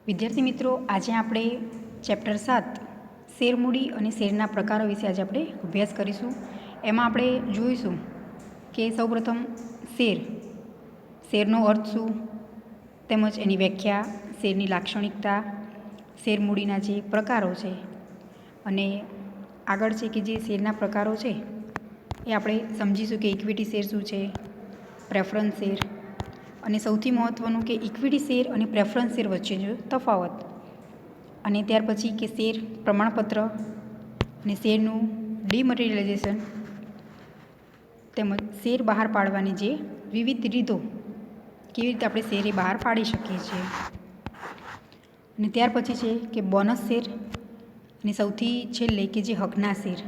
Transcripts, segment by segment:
વિદ્યાર્થી મિત્રો, આજે આપણે ચેપ્ટર 7 શેરમૂડી અને શેરના પ્રકારો વિશે આજે આપણે અભ્યાસ કરીશું. એમાં આપણે જોઈશું કે સૌપ્રથમ શેરનો અર્થ શું, તેમજ એની વ્યાખ્યા, શેરની લાક્ષણિકતા, શેરમૂડીના જે પ્રકારો છે, અને આગળ છે કે જે શેરના પ્રકારો છે એ આપણે સમજીશું કે ઇક્વિટી શેર શું છે, પ્રેફરન્સ શેર, અને સૌથી મહત્ત્વનું કે ઇક્વિટી શેર અને પ્રેફરન્સ શેર વચ્ચેનો તફાવત, અને ત્યાર પછી કે શેર પ્રમાણપત્ર અને શેરનું ડિમટીરિયલાઇઝેશન, તેમજ શેર બહાર પાડવાની જે વિવિધ રીતો, કેવી રીતે આપણે શેર બહાર પાડી શકીએ છીએ, અને ત્યાર પછી છે કે બોનસ શેર, અને સૌથી છેલ્લે કે જે હકના શેર.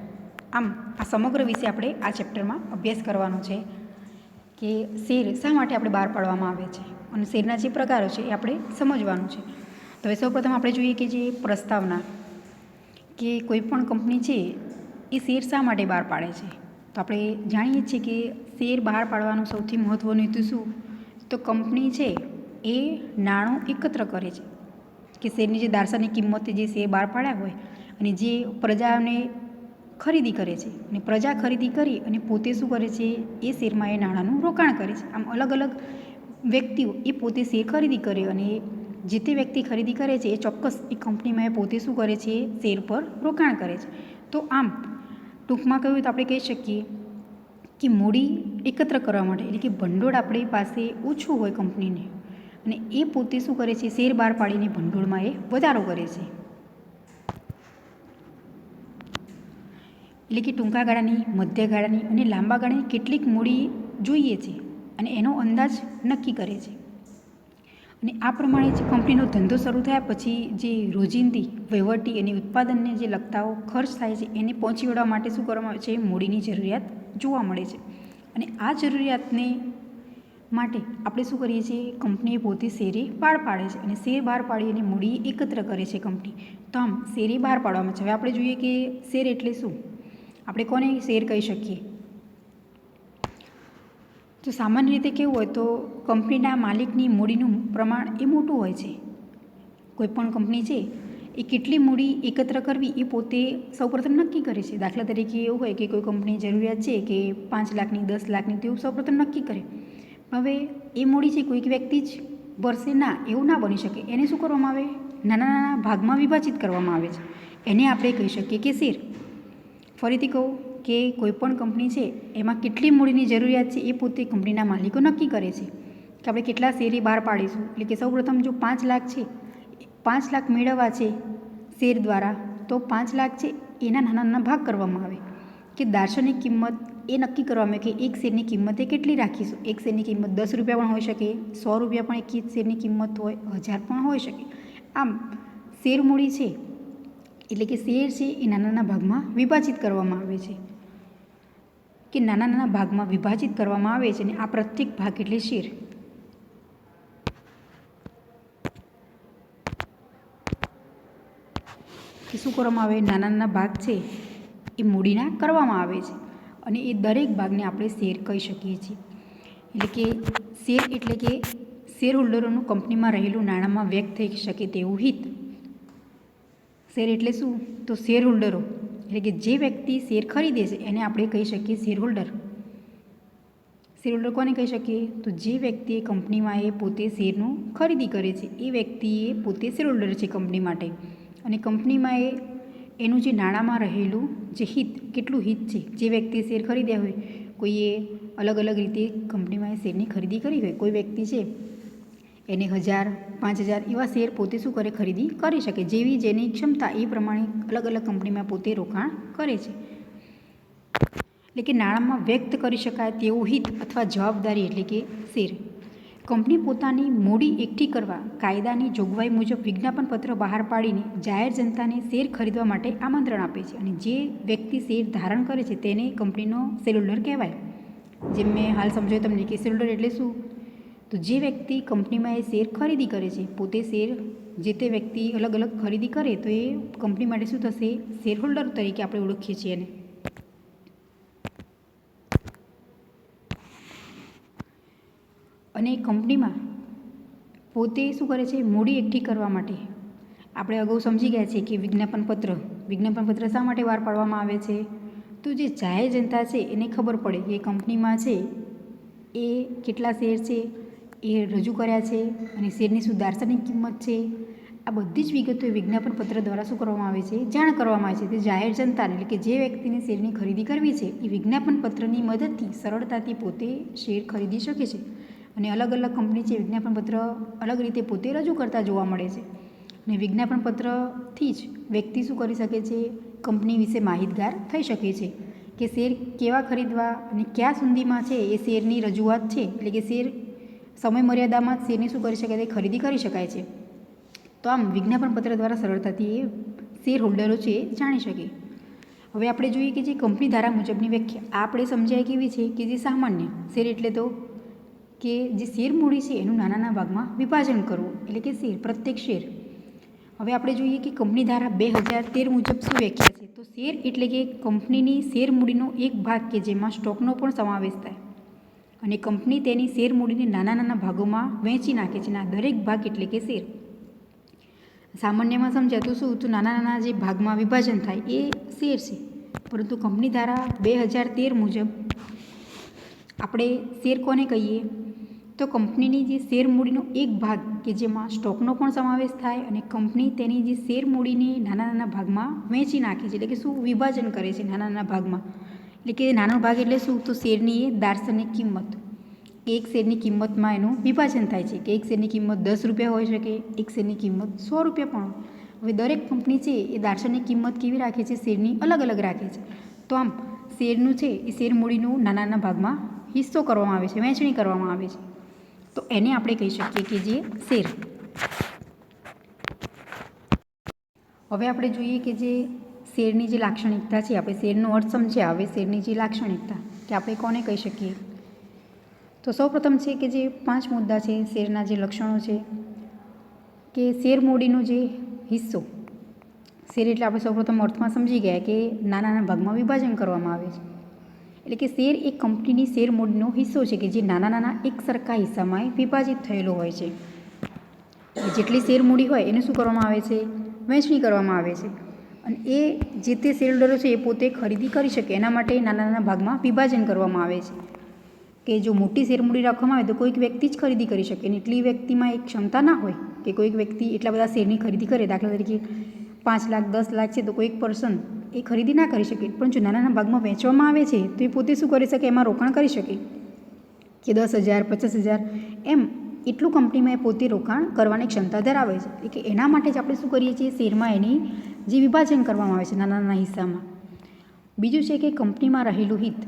આમ આ સમગ્ર વિશે આપણે આ ચેપ્ટરમાં અભ્યાસ કરવાનો છે કે શેર શા માટે આપણે બહાર પાડવામાં આવે છે અને શેરના જે પ્રકારો છે એ આપણે સમજવાનું છે. તો હવે સૌપ્રથમ આપણે જોઈએ કે જે પ્રસ્તાવના, કે કોઈ પણ કંપની છે એ શેર શા માટે બહાર પાડે છે. તો આપણે જાણીએ છીએ કે શેર બહાર પાડવાનું સૌથી મહત્ત્વનું હેતુ શું, તો કંપની છે એ નાણું એકત્ર કરે છે કે શેરની જે દાર્શનિક કિંમતે જે શેર બહાર પાડ્યા હોય અને જે પ્રજાને ખરીદી કરે છે, અને પ્રજા ખરીદી કરી અને પોતે શું કરે છે, એ શેરમાં એ નાણાંનું રોકાણ કરે છે. આમ અલગ અલગ વ્યક્તિઓ એ પોતે શેર ખરીદી કરે, અને જે તે વ્યક્તિ ખરીદી કરે છે એ ચોક્કસ એ કંપનીમાં એ પોતે શું કરે છે, શેર પર રોકાણ કરે છે. તો આમ ટૂંકમાં કહ્યું તો આપણે કહી શકીએ કે મૂડી એકત્ર કરવા માટે, એટલે કે ભંડોળ આપણી પાસે ઓછું હોય કંપનીને, અને એ પોતે શું કરે છે, શેર બહાર પાડીને ભંડોળમાં એ વધારો કરે છે. એટલે કે ટૂંકા ગાળાની, મધ્ય ગાળાની અને લાંબા ગાળાની કેટલીક મૂડી જોઈએ છે અને એનો અંદાજ નક્કી કરે છે. અને આ પ્રમાણે જે કંપનીનો ધંધો શરૂ થયા પછી જે રોજિંદી વહીવટી અને ઉત્પાદનને જે લગતાઓ ખર્ચ થાય છે એને પહોંચી વળવા માટે શું કરવામાં આવે છે, મૂડીની જરૂરિયાત જોવા મળે છે. અને આ જરૂરિયાતને માટે આપણે શું કરીએ છીએ, કંપનીએ પોતે શેરે બહાર પાડે છે, અને શેર બહાર પાડી અને મૂડી એકત્ર કરે છે કંપની. તો આમ શેરે બહાર પાડવામાં છે. હવે આપણે જોઈએ કે શેર એટલે શું, આપણે કોને શેર કહી શકીએ. તો સામાન્ય રીતે કેવું હોય તો કંપનીના માલિકની મૂડીનું પ્રમાણ એ મોટું હોય છે. કોઈપણ કંપની છે એ કેટલી મૂડી એકત્ર કરવી એ પોતે સૌપ્રથમ નક્કી કરે છે. દાખલા તરીકે એવું હોય કે કોઈ કંપની જરૂરિયાત છે કે 5 લાખની, 10 લાખની, તેવું સૌપ્રથમ નક્કી કરે. હવે એ મૂડી છે કોઈક વ્યક્તિ જ ભરશે, ના, એવું ના બની શકે. એને શું કરવામાં આવે, નાના નાના ભાગમાં વિભાજિત કરવામાં આવે છે. એને આપણે કહી શકીએ કે શેર. ફરીથી કહું કે કોઈપણ કંપની છે એમાં કેટલી મૂડીની જરૂરિયાત છે એ પોતે કંપનીના માલિકો નક્કી કરે છે કે આપણે કેટલા શેર બહાર પાડીશું. એટલે કે સૌપ્રથમ જો 5 લાખ છે, 5 લાખ મેળવવા છે શેર દ્વારા, તો 5 લાખ છે એના નાના નાના ભાગ કરવામાં આવે, કે દાર્શનિક કિંમત એ નક્કી કરવામાં આવે કે એક શેરની કિંમત એ કેટલી રાખીશું. એક શેરની કિંમત 10 રૂપિયા પણ હોઈ શકે, 100 રૂપિયા પણ એક શેરની કિંમત હોય, 1000 પણ હોઈ શકે. આમ શેર મૂડી છે એટલે કે શેર છે એ નાના નાના ભાગમાં વિભાજિત કરવામાં આવે છે, કે નાના નાના ભાગમાં વિભાજિત કરવામાં આવે છે, અને આ પ્રત્યેક ભાગ એટલે શેર. કે શું કરવામાં આવે, નાના નાના ભાગ છે એ મૂડીના કરવામાં આવે છે, અને એ દરેક ભાગને આપણે શેર કહી શકીએ છીએ. એટલે કે શેર એટલે કે શેર હોલ્ડરોનું કંપનીમાં રહેલું નાણાંમાં વ્યક્ત થઈ શકે તેવું હિત. શેર એટલે શું, તો શેર હોલ્ડરો એટલે કે જે વ્યક્તિ શેર ખરીદે છે એને આપણે કહી શકીએ શેર હોલ્ડર. શેર હોલ્ડર કોને કહી શકીએ, તો જે વ્યક્તિ કંપનીમાં એ પોતે શેરનું ખરીદી કરે છે એ વ્યક્તિએ પોતે શેર હોલ્ડર છે કંપની માટે. અને કંપનીમાં એનું જે નાણાંમાં રહેલું જે હિત, કેટલું હિત છે, જે વ્યક્તિએ શેર ખરીદ્યા હોય, કોઈએ અલગ અલગ રીતે કંપનીમાં એ શેરની ખરીદી કરી હોય, કોઈ વ્યક્તિ છે એને 1000, 5000 એવા શેર પોતે શું કરે, ખરીદી કરી શકે. જેવી જેની ક્ષમતા એ પ્રમાણે અલગ અલગ કંપનીમાં પોતે રોકાણ કરે છે. એટલે કે નાણાંમાં વ્યક્ત કરી શકાય તેવું હિત અથવા જવાબદારી એટલે કે શેર. કંપની પોતાની મૂડી એકઠી કરવા કાયદાની જોગવાઈ મુજબ વિજ્ઞાપનપત્ર બહાર પાડીને જાહેર જનતાને શેર ખરીદવા માટે આમંત્રણ આપે છે, અને જે વ્યક્તિ શેર ધારણ કરે છે તેને કંપનીનો શેર હોલ્ડર કહેવાય. જેમ મેં હાલ સમજાવ્યું તમને કે શેર હોલ્ડર એટલે શું, તો જે વ્યક્તિ કંપનીમાં એ શેર ખરીદી કરે છે, પોતે શેર જે તે વ્યક્તિ અલગ અલગ ખરીદી કરે તો એ કંપની માટે શું થશે, શેર હોલ્ડર તરીકે આપણે ઓળખીએ છીએ એને. અને કંપનીમાં પોતે શું કરે છે, મૂડી એકઠી કરવા માટે આપણે અગાઉ સમજી ગયા છીએ કે વિજ્ઞાપનપત્ર શા માટે બહાર પાડવામાં આવે છે? તો જે જાહેર જનતા છે એને ખબર પડે કે કંપનીમાં છે એ કેટલા શેર છે, એ રજૂ કર્યા છે અને શેરની શું દાર્શનિક કિંમત છે, આ બધી જ વિગતો વિજ્ઞાપનપત્ર દ્વારા શું કરવામાં આવે છે? જાણ કરવામાં આવે છે. તે જાહેર જનતાને એટલે કે જે વ્યક્તિને શેરની ખરીદી કરવી છે એ વિજ્ઞાપનપત્રની મદદથી સરળતાથી પોતે શેર ખરીદી શકે છે. અને અલગ અલગ કંપની છે વિજ્ઞાપનપત્ર અલગ રીતે પોતે રજૂ કરતા જોવા મળે છે. અને વિજ્ઞાપનપત્રથી જ વ્યક્તિ શું કરી શકે છે? કંપની વિશે માહિતગાર થઈ શકે છે કે શેર કેવા ખરીદવા અને ક્યાં સુધીમાં છે એ શેરની રજૂઆત છે, એટલે કે શેર સમય મર્યાદામાં જ શેરની શું કરી શકાય? તે ખરીદી કરી શકાય છે. તો આમ વિજ્ઞાપનપત્ર દ્વારા સરળતાથી એ શેર હોલ્ડરો છે એ જાણી શકે. હવે આપણે જોઈએ કે જે કંપની ધારા મુજબની વ્યાખ્યા આ આપણે સમજાય કેવી છે કે જે સામાન્ય શેર એટલે તો કે જે શેર મૂડી છે એનું નાના નાના ભાગમાં વિભાજન કરવું, એટલે કે શેર, પ્રત્યેક શેર. હવે આપણે જોઈએ કે કંપની ધારા 2013 મુજબ શું વ્યાખ્યા છે? તો શેર એટલે કે કંપનીની શેર મૂડીનો એક ભાગ કે જેમાં સ્ટોકનો પણ સમાવેશ થાય અને કંપની તેની શેર મૂડીને નાના નાના ભાગોમાં વહેંચી નાખે છે. આ દરેક ભાગ એટલે કે શેર. સામાન્યમાં સમજાતું શું? તો નાના નાના જે ભાગમાં વિભાજન થાય એ શેર છે. પરંતુ કંપની ધારા 2013 મુજબ આપણે શેર કોને કહીએ? તો કંપનીની જે શેર મૂડીનો એક ભાગ કે જેમાં સ્ટોકનો પણ સમાવેશ થાય અને કંપની તેની જે શેર મૂડીને નાના નાના ભાગમાં વહેંચી નાખે છે, એટલે કે શું? વિભાજન કરે છે નાના નાના ભાગમાં. એટલે કે નાનો ભાગ એટલે શું? તો શેરની એ દાર્શનિક કિંમત, એક શેરની કિંમતમાં એનું વિભાજન થાય છે કે એક શેરની કિંમત 10 રૂપિયા હોઈ શકે, એક શેરની કિંમત 100 રૂપિયા પણ હોય. હવે દરેક કંપની છે એ દાર્શનિક કિંમત કેવી રાખે છે? શેરની અલગ અલગ રાખે છે. તો આમ શેરનું છે એ શેર મૂડીનું નાના નાના ભાગમાં હિસ્સો કરવામાં આવે છે, વહેંચણી કરવામાં આવે છે. તો એને આપણે કહી શકીએ કે જે શેર. હવે આપણે જોઈએ કે જે શેરની જે લાક્ષણિકતા છે, આપણે શેરનો અર્થ સમજ્યા. હવે શેરની જે લાક્ષણિકતા કે આપણે કોને કહી શકીએ? તો સૌપ્રથમ છે કે જે 5 મુદ્દા છે શેરના જે લક્ષણો છે કે શેર મૂડીનો જે હિસ્સો, શેર એટલે આપણે સૌપ્રથમ અર્થમાં સમજી ગયા કે નાના નાના ભાગમાં વિભાજન કરવામાં આવે છે. એટલે કે શેર એક કંપનીની શેર મૂડીનો હિસ્સો છે કે જે નાના નાના એક સરખા હિસ્સામાં વિભાજિત થયેલો હોય છે. જેટલી શેર મૂડી હોય એને શું કરવામાં આવે છે? વહેંચણી કરવામાં આવે છે. અને એ જે તે શેર હોલ્ડરો છે એ પોતે ખરીદી કરી શકે એના માટે નાના નાના ભાગમાં વિભાજન કરવામાં આવે છે. કે જો મોટી શેર મૂડી રાખવામાં આવે તો કોઈક વ્યક્તિ જ ખરીદી કરી શકે અને એટલી વ્યક્તિમાં એક ક્ષમતા ના હોય કે કોઈક વ્યક્તિ એટલા બધા શેરની ખરીદી કરે. દાખલા તરીકે 5 લાખ 10 લાખ છે તો કોઈક પર્સન એ ખરીદી ના કરી શકે. પણ જો નાના નાના ભાગમાં વહેંચવામાં આવે છે તો એ પોતે શું કરી શકે? એમાં રોકાણ કરી શકે કે 10,000 50,000 એમ એટલું કંપનીમાં એ પોતે રોકાણ કરવાની ક્ષમતા ધરાવે છે. એટલે કે એના માટે જ આપણે શું કરીએ છીએ? શેરમાં એની જે વિભાજન કરવામાં આવે છે નાના નાના હિસ્સામાં. બીજું છે કે કંપનીમાં રહેલું હિત,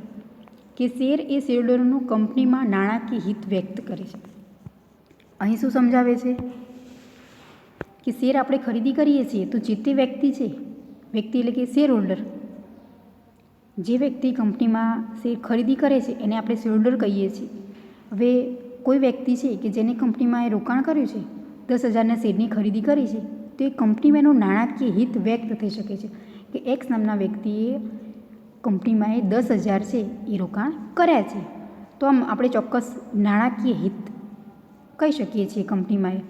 કે શેર એ શેરહોલ્ડરનું કંપનીમાં નાણાકીય હિત વ્યક્ત કરે છે. અહીં શું સમજાવે છે? કે શેર આપણે ખરીદી કરીએ છીએ તો જે તે વ્યક્તિ છે, વ્યક્તિ એટલે કે શેર હોલ્ડર, જે વ્યક્તિ કંપનીમાં શેર ખરીદી કરે છે એને આપણે શેર હોલ્ડર કહીએ છીએ. હવે કોઈ વ્યક્તિ છે કે જેને કંપનીમાં એ રોકાણ કર્યું છે, 10,000ના શેરની ખરીદી કરી છે, તો એ કંપનીમાં એનું નાણાકીય હિત વ્યક્ત થઈ શકે છે કે એક્સ નામના વ્યક્તિએ કંપનીમાં એ 10,000 છે એ રોકાણ કર્યા છે. તો આમ આપણે ચોક્કસ નાણાકીય હિત કહી શકીએ છીએ કંપનીમાં એ.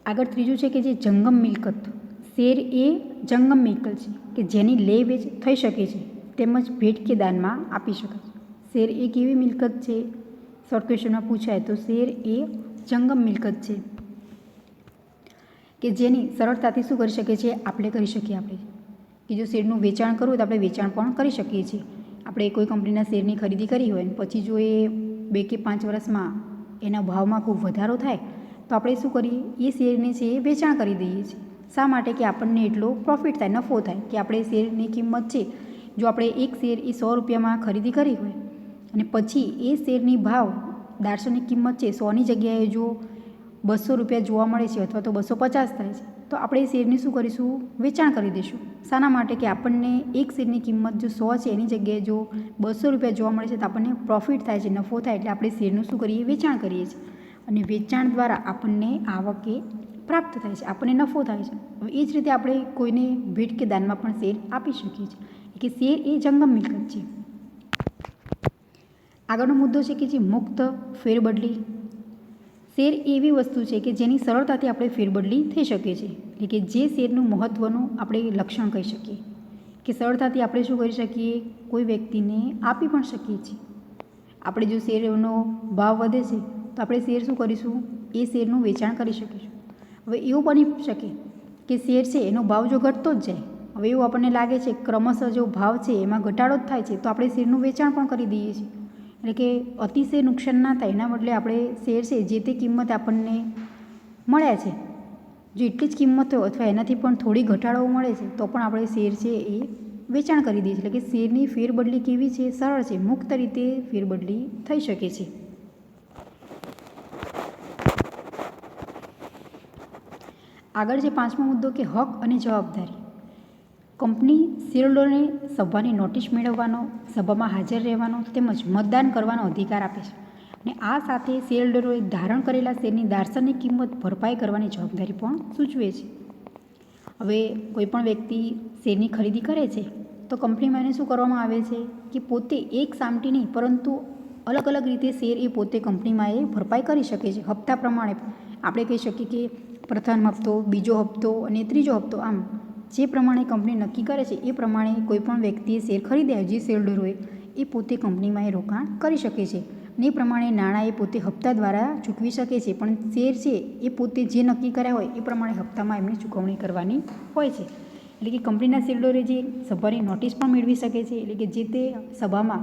આગળ ત્રીજું છે કે જે જંગમ મિલકત, શેર એ જંગમ મિલકત છે કે જેની લે વેચ થઈ શકે છે તેમજ ભેટ કે દાનમાં આપી શકાય છે. શેર એ કેવી મિલકત છે? શોર્ટ ક્વેશ્ચનમાં પૂછાય તો શેર એ જંગમ મિલકત છે કે જેની સરળતાથી શું કરી શકીએ છીએ? આપણે કરી શકીએ. આપણે કે જો શેરનું વેચાણ કરવું હોય તો આપણે વેચાણ પણ કરી શકીએ છીએ. આપણે કોઈ કંપનીના શેરની ખરીદી કરી હોય પછી જો એ 2 કે 5 વર્ષમાં એના ભાવમાં ખૂબ વધારો થાય તો આપણે શું કરીએ? એ શેરને છે એ વેચાણ કરી દઈએ છીએ. શા માટે? કે આપણને એટલો પ્રોફિટ થાય, નફો થાય કે આપણે શેરની કિંમત છે, જો આપણે એક શેર એ 100 રૂપિયામાં ખરીદી કરી હોય અને પછી એ શેરની ભાવ દાર્શનિક કિંમત છે 100ની જગ્યાએ જો 200 રૂપિયા જોવા મળે છે અથવા તો 250 થાય છે તો આપણે એ શેરની શું કરીશું? વેચાણ કરી દઈશું. શાના માટે? કે આપણને એક શેરની કિંમત જો 100 છે એની જગ્યાએ જો 200 રૂપિયા જોવા મળે છે તો આપણને પ્રોફિટ થાય છે, નફો થાય. એટલે આપણે શેરનું શું કરીએ? વેચાણ કરીએ છીએ અને વેચાણ દ્વારા આપણને આવક એ પ્રાપ્ત થાય છે, આપણને નફો થાય છે. હવે એ જ રીતે આપણે કોઈને ભેટ કે દાનમાં પણ શેર આપી શકીએ છીએ. કે શેર એ જંગમ મિલકત છે. આગળનો મુદ્દો છે કે જે મુક્ત ફેરબદલી, શેર એવી વસ્તુ છે કે જેની સરળતાથી આપણે ફેરબદલી થઈ શકે છે, એટલે કે જે શેરનું મહત્ત્વનું આપણે લક્ષણ કહી શકીએ કે સરળતાથી આપણે શું કરી શકીએ, કોઈ વ્યક્તિને આપી પણ શકીએ છીએ. આપણે જો શેરનો ભાવ વધે છે તો આપણે શેર શું કરીશું, એ શેરનું વેચાણ કરી શકીશું. હવે એવું બની શકે કે શેર છે એનો ભાવ જો ઘટતો જ જાય, હવે એવું આપણને લાગે છે ક્રમશઃ જો ભાવ છે એમાં ઘટાડો જ થાય છે તો આપણે શેરનું વેચાણ પણ કરી દઈએ છીએ. એટલે કે અતિશય નુકસાન ના થાય એના બદલે આપણે શેર છે જે તે કિંમત આપણને મળ્યા છે, જો એટલી જ કિંમત હોય અથવા એનાથી પણ થોડી ઘટાડો મળે છે તો પણ આપણે શેર છે એ વેચાણ કરી દઈએ છીએ. એટલે કે શેરની ફેરબદલી કેવી છે, સરળ છે, મુક્ત રીતે ફેરબદલી થઈ શકે છે. આગળ છે 5મો મુદ્દો કે હક અને જવાબદારી. કંપની શેરહોલ્ડરને સભાની નોટિસ મેળવવાનો, સભામાં હાજર રહેવાનો તેમજ મતદાન કરવાનો અધિકાર આપે છે અને આ સાથે શેરહોલ્ડરોએ ધારણ કરેલા શેરની દાર્શનિક કિંમત ભરપાઈ કરવાની જવાબદારી પણ સૂચવે છે. હવે કોઈપણ વ્યક્તિ શેરની ખરીદી કરે છે તો કંપનીમાં એને શું કરવામાં આવે છે કે પોતે એક સામટી નહીં પરંતુ અલગ અલગ રીતે શેર એ પોતે કંપનીમાં એ ભરપાઈ કરી શકે છે. હપ્તા પ્રમાણે આપણે કહી શકીએ કે પ્રથમ હપ્તો, બીજો હપ્તો અને ત્રીજો હપ્તો, આમ જે પ્રમાણે કંપની નક્કી કરે છે એ પ્રમાણે કોઈપણ વ્યક્તિએ શેર ખરીદ્યા જે શેરહોલ્ડર હોય એ પોતે કંપનીમાં એ રોકાણ કરી શકે છે અને એ પ્રમાણે નાણાં એ પોતે હપ્તા દ્વારા ચૂકવી શકે છે. પણ શેર છે એ પોતે જે નક્કી કર્યા હોય એ પ્રમાણે હપ્તામાં એમને ચૂકવણી કરવાની હોય છે. એટલે કે કંપનીના શેરહોલ્ડરે જે સભાની નોટિસ પણ મેળવી શકે છે, એટલે કે જે તે સભામાં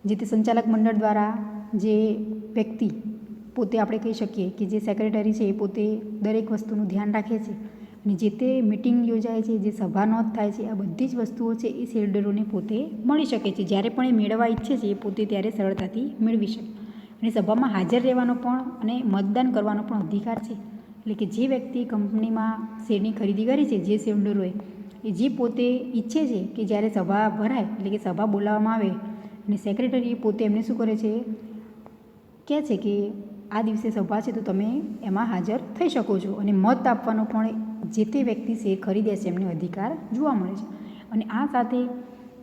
જે તે સંચાલક મંડળ દ્વારા જે વ્યક્તિ પોતે આપણે કહી શકીએ કે જે સેક્રેટરી છે એ પોતે દરેક વસ્તુનું ધ્યાન રાખે છે અને જે તે મિટિંગ યોજાય છે, જે સભા નોંધ થાય છે, આ બધી જ વસ્તુઓ છે એ શેરહોલ્ડરોને પોતે મળી શકે છે. જ્યારે પણ એ મેળવવા ઈચ્છે છે એ પોતે ત્યારે સરળતાથી મેળવી શકે અને સભામાં હાજર રહેવાનો પણ અને મતદાન કરવાનો પણ અધિકાર છે. એટલે કે જે વ્યક્તિ કંપનીમાં શેરની ખરીદી કરી છે, જે શેરહોલ્ડરોએ, એ જે પોતે ઈચ્છે છે કે જ્યારે સભા ભરાય એટલે કે સભા બોલાવવામાં આવે અને સેક્રેટરી પોતે એમને શું કરે છે, કહે છે કે આ દિવસે સભા છે તો તમે એમાં હાજર થઈ શકો છો અને મત આપવાનો પણ જે તે વ્યક્તિ શેર ખરીદે છે એમને અધિકાર જોવા મળે છે. અને આ સાથે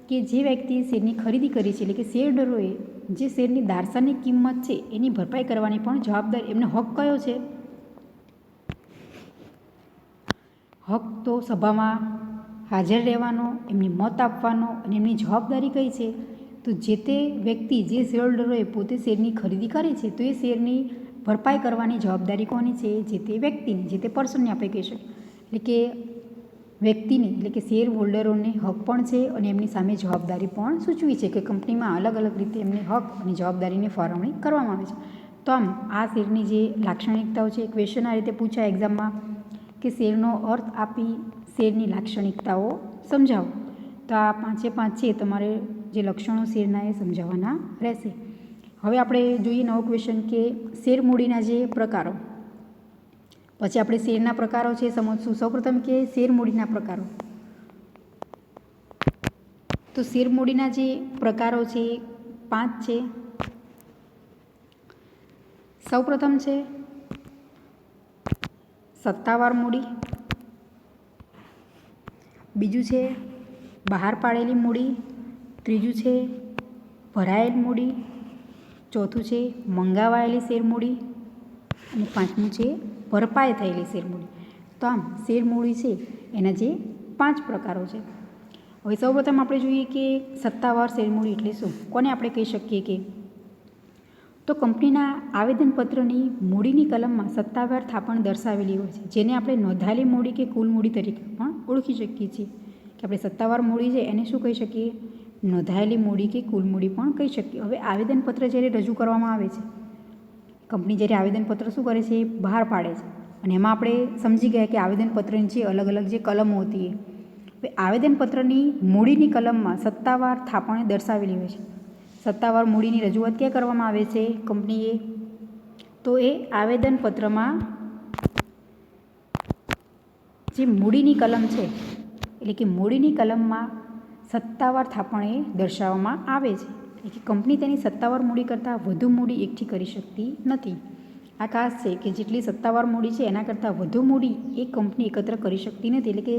કે જે વ્યક્તિએ શેરની ખરીદી કરી છે એટલે કે શેરહોલ્ડરોએ જે શેરની દાર્શનિક કિંમત છે એની ભરપાઈ કરવાની પણ જવાબદારી, એમને હક કયો છે, હક તો સભામાં હાજર રહેવાનો, એમને મત આપવાનો અને એમની જવાબદારી કઈ છે, તો જે તે વ્યક્તિ જે શેરહોલ્ડરોએ પોતે શેરની ખરીદી કરી છે તો એ શેરની ભરપાઈ કરવાની જવાબદારી કોની છે, જે તે વ્યક્તિની, જે તે પર્સનને આપણે કહી શકીએ. એટલે કે વ્યક્તિને એટલે કે શેર હોલ્ડરોને હક પણ છે અને એમની સામે જવાબદારી પણ સૂચવી છે કે કંપનીમાં અલગ અલગ રીતે એમને હક અને જવાબદારીની ફાળવણી કરવામાં આવે છે. તો આમ આ શેરની જે લાક્ષણિકતાઓ છે, ક્વેશ્ચન આ રીતે પૂછાય એક્ઝામમાં કે શેરનો અર્થ આપી શેરની લાક્ષણિકતાઓ સમજાવો. તો આ 5 છે તમારે જે લક્ષણો શેરના એ સમજાવવાના રહેશે. હવે આપણે જોઈએ નવો ક્વેશ્ચન કે શેર મૂડીના જે પ્રકારો. પછી આપણે શેરના પ્રકારો છે સમજશું. સૌપ્રથમ કે શેર મૂડીના પ્રકારો. તો શેર મૂડીના જે પ્રકારો છે 5 છે. સૌપ્રથમ છે સત્તાવાર મૂડી, બીજું છે બહાર પાડેલી મૂડી, ત્રીજું છે ભરાયેલ મૂડી, ચોથું છે મંગાવાયેલી શેર મૂડી અને 5મું છે ભરપાઈ થયેલી શેર મૂડી. તો આમ શેર મૂડી છે એના જે 5 પ્રકારો છે. હવે સૌપ્રથમ આપણે જોઈએ કે સત્તાવાર શેર મૂડી એટલે શું, કોને આપણે કહી શકીએ કે તો કંપનીના આવેદનપત્રની મૂડીની કલમમાં સત્તાવાર થાપણ દર્શાવેલી હોય છે, જેને આપણે નોંધાયેલી મૂડી કે કુલ મૂડી તરીકે પણ ઓળખી શકીએ છીએ. કે આપણે સત્તાવાર મૂડી છે એને શું કહી શકીએ, નોંધાયેલી મૂડી કે કુલ મૂડી પણ કહી શકીએ. હવે આવેદનપત્ર જ્યારે રજૂ કરવામાં આવે છે, કંપની જ્યારે આવેદનપત્ર શું કરે છે, બહાર પાડે છે અને એમાં આપણે સમજી ગયા કે આવેદનપત્રની જે અલગ અલગ જે કલમો હતી એ હવે આવેદનપત્રની મૂડીની કલમમાં સત્તાવાર થાપણે દર્શાવેલી હોય છે. સત્તાવાર મૂડીની રજૂઆત ક્યાં કરવામાં આવે છે કંપનીએ, તો એ આવેદનપત્રમાં જે મૂડીની કલમ છે એટલે કે મૂડીની કલમમાં સત્તાવાર થાપણે દર્શાવવામાં આવે છે. એટલે કે કંપની તેની સત્તાવાર મૂડી કરતાં વધુ મૂડી એકઠી કરી શકતી નથી. આ ખાસ છે કે જેટલી સત્તાવાર મૂડી છે એના કરતાં વધુ મૂડી એક કંપની એકત્ર કરી શકતી નથી. એટલે કે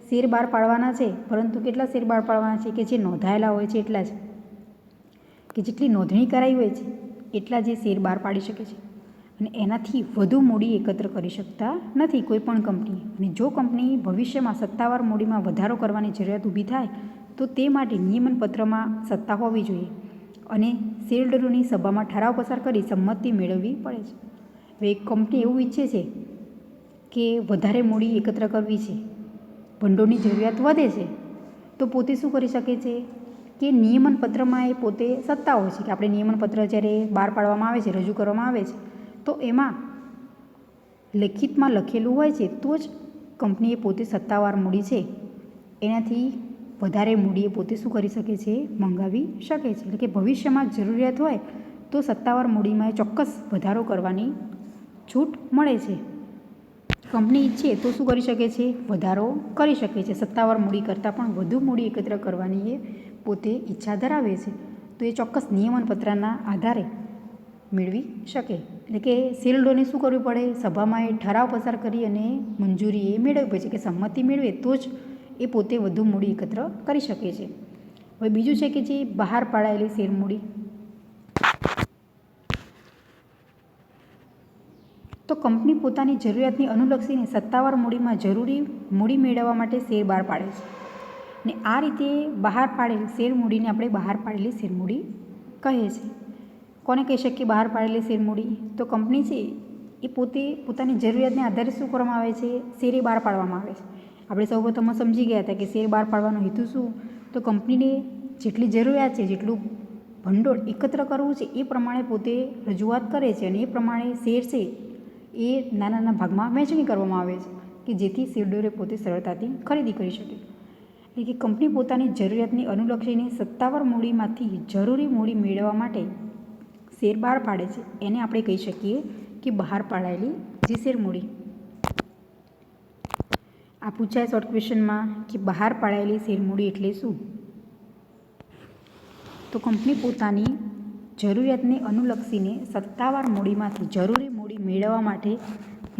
શેર બહાર પાડવાના છે પરંતુ કેટલા શેર બહાર પાડવાના છે કે જે નોંધાયેલા હોય છે એટલા જ, કે જેટલી નોંધણી કરાઈ હોય છે એટલા જે શેર બહાર પાડી શકે છે. અને એનાથી વધુ મૂડી એકત્ર કરી શકતા નથી કોઈ પણ કંપની. અને જો કંપની ભવિષ્યમાં સત્તાવાર મૂડીમાં વધારો કરવાની જરૂરિયાત ઊભી થાય તો તે માટે નિયમનપત્રમાં સત્તા હોવી જોઈએ અને શેરહોલ્ડરોની સભામાં ઠરાવ પસાર કરી સંમતિ મેળવવી પડે છે. હવે કંપની એવું ઈચ્છે છે કે વધારે મૂડી એકત્ર કરવી છે, ભંડોળની જરૂરિયાત વધે છે, તો પોતે શું કરી શકે છે કે નિયમનપત્રમાં એ પોતે સત્તા હોય છે કે આપણે નિયમનપત્ર જ્યારે બહાર પાડવામાં આવે છે, રજૂ કરવામાં આવે છે, તો એમાં લેખિતમાં લખેલું હોય છે તો જ કંપનીએ પોતે સત્તાવાર મૂડી છે એનાથી વધારે મૂડી એ પોતે શું કરી શકે છે, મંગાવી શકે છે. એટલે કે ભવિષ્યમાં જરૂરિયાત હોય તો સત્તાવાર મૂડીમાં ચોક્કસ વધારો કરવાની છૂટ મળે છે. કંપની ઈચ્છે તો શું કરી શકે છે, વધારો કરી શકે છે. સત્તાવાર મૂડી કરતાં પણ વધુ મૂડી એકત્ર કરવાની એ પોતે ઈચ્છા ધરાવે છે તો એ ચોક્કસ નિયમનપત્રના આધારે મેળવી શકે. એટલે કે શેરહોલ્ડરને શું કરવું પડે, સભામાં એ ઠરાવ પસાર કરી અને મંજૂરી એ મેળવવી પડે છે કે સંમતિ મેળવે તો જ એ પોતે વધુ મૂડી એકત્ર કરી શકે છે. હવે બીજું છે કે જે બહાર પાડાયેલી શેરમૂડી. તો કંપની પોતાની જરૂરિયાતની અનુલક્ષીને સત્તાવાર મૂડીમાં જરૂરી મૂડી મેળવવા માટે શેર બહાર પાડે છે. ને આ રીતે બહાર પાડેલ શેરમૂડીને આપણે બહાર પાડેલી શેરમૂડી કહે છે. કોને કહી શકીએ બહાર પાડેલી શેરમૂડી? તો કંપની છે એ પોતે પોતાની જરૂરિયાતને આધારે શું કરવામાં આવે છે, શેરે બહાર પાડવામાં આવે છે. આપણે સૌપ્રથમ સમજી ગયા હતા કે શેર બહાર પાડવાનો હેતુ શું, તો કંપનીને જેટલી જરૂરિયાત છે, જેટલું ભંડોળ એકત્ર કરવું છે એ પ્રમાણે પોતે રજૂઆત કરે છે અને એ પ્રમાણે શેર છે એ નાના નાના ભાગમાં વહેંચણી કરવામાં આવે છે કે જેથી શેરહોલ્ડરે પોતે સરળતાથી ખરીદી કરી શકે. એટલે કે કંપની પોતાની જરૂરિયાતની અનુલક્ષીને સત્તાવાર મૂડીમાંથી જરૂરી મૂડી મેળવવા માટે શેર બહાર પાડે છે. એને આપણે કહી શકીએ કે બહાર પાડાયેલી જે શેરમૂડી. આ પૂછાય શોર્ટ ક્વેશ્ચનમાં કે બહાર પાડાયેલી શેરમૂડી એટલે શું? તો કંપની પોતાની જરૂરિયાતને અનુલક્ષીને સત્તાવાર મૂડીમાંથી જરૂરી મૂડી મેળવવા માટે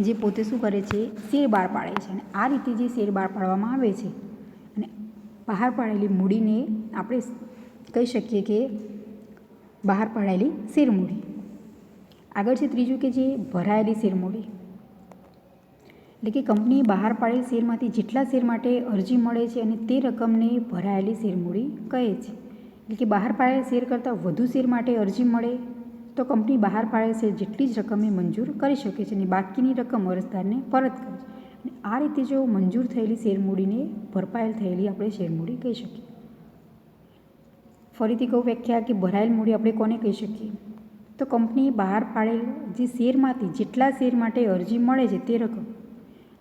જે પોતે શું કરે છે, શેર બહાર પાડે છે. અને આ રીતે જે શેર બહાર પાડવામાં આવે છે અને બહાર પાડેલી મૂડીને આપણે કહી શકીએ કે બહાર પાડાયેલી શેરમૂડી. આગળ છે ત્રીજું કે જે ભરાયેલી શેરમૂડી. એટલે કે કંપની બહાર પાડેલ શેરમાંથી જેટલા શેર માટે અરજી મળે છે અને તે રકમને ભરાયેલી શેરમૂડી કહે છે. એટલે કે બહાર પાડેલ શેર કરતાં વધુ શેર માટે અરજી મળે તો કંપની બહાર પાડેલ શેર જેટલી જ રકમ એ મંજૂર કરી શકે છે અને બાકીની રકમ અરજદારને પરત કરે છે. અને આ રીતે જો મંજૂર થયેલી શેરમૂડીને ભરપાયેલ થયેલી આપણે શેરમૂડી કહી શકીએ. ફરીથી કહું વ્યાખ્યા કે ભરાયેલ મૂડી આપણે કોને કહી શકીએ? તો કંપની બહાર પાડેલ જે શેરમાંથી જેટલા શેર માટે અરજી મળે છે તે રકમ.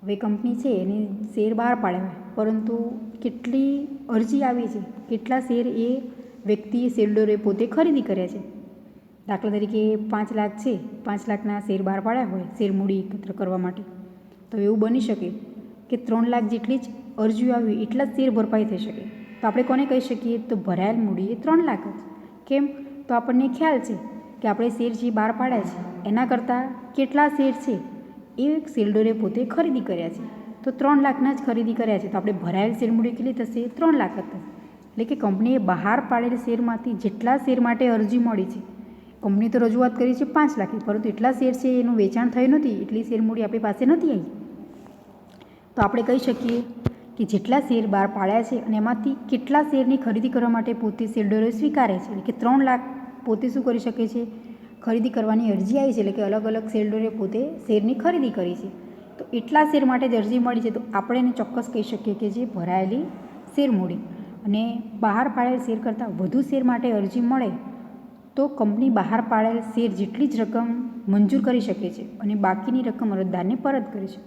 હવે કંપની છે એને શેર બહાર પાડ્યા પરંતુ કેટલી અરજી આવી છે, કેટલા શેર એ વ્યક્તિએ શેરહોલ્ડરે પોતે ખરીદી કર્યા છે. દાખલા તરીકે 5 લાખ છે, 5 લાખના શેર બહાર પાડ્યા હોય શેરમૂડી એકત્ર કરવા માટે, તો એવું બની શકે કે 3 લાખ જેટલી જ અરજીઓ આવી એટલા જ શેર ભરપાઈ થઈ શકે. તો આપણે કોને કહી શકીએ? તો ભરાયેલ મૂડી એ 3 લાખ જ. કેમ? તો આપણને ખ્યાલ છે કે આપણે શેર જે બહાર પાડ્યા છે એના કરતાં કેટલા શેર છે એ શેરહોલ્ડરે પોતે ખરીદી કર્યા છે. તો 3 લાખના જ ખરીદી કર્યા છે તો આપણે ભરાયેલ શેરમૂડી કેટલી થશે? 3 લાખ જ થશે. એટલે કે કંપનીએ બહાર પાડેલ શેરમાંથી જેટલા શેર માટે અરજી મળી છે, કંપની તો રજૂઆત કરી છે 5 લાખની, પરંતુ એટલા શેર છે એનું વેચાણ થયું નથી, એટલી શેરમૂડી આપણી પાસે નથી આવી. તો આપણે કહી શકીએ કે જેટલા શેર બહાર પાડ્યા છે અને એમાંથી કેટલા શેરની ખરીદી કરવા માટે પોતે શેરહોલ્ડરે સ્વીકારે છે. એટલે કે 3 લાખ પોતે શું કરી શકે છે? ખરીદી કરવાની અરજી આવી છે. એટલે કે અલગ અલગ શેરહોલ્ડરે પોતે શેરની ખરીદી કરી છે. તો એટલા શેર માટે જ અરજી મળી છે તો આપણે એને ચોક્કસ કહી શકીએ કે જે ભરાયેલી શેરમૂડી. અને બહાર પાડેલ શેર કરતાં વધુ શેર માટે અરજી મળે તો કંપની બહાર પાડેલ શેર જેટલી જ રકમ મંજૂર કરી શકે છે અને બાકીની રકમ અરજદારને પરત કરે છે.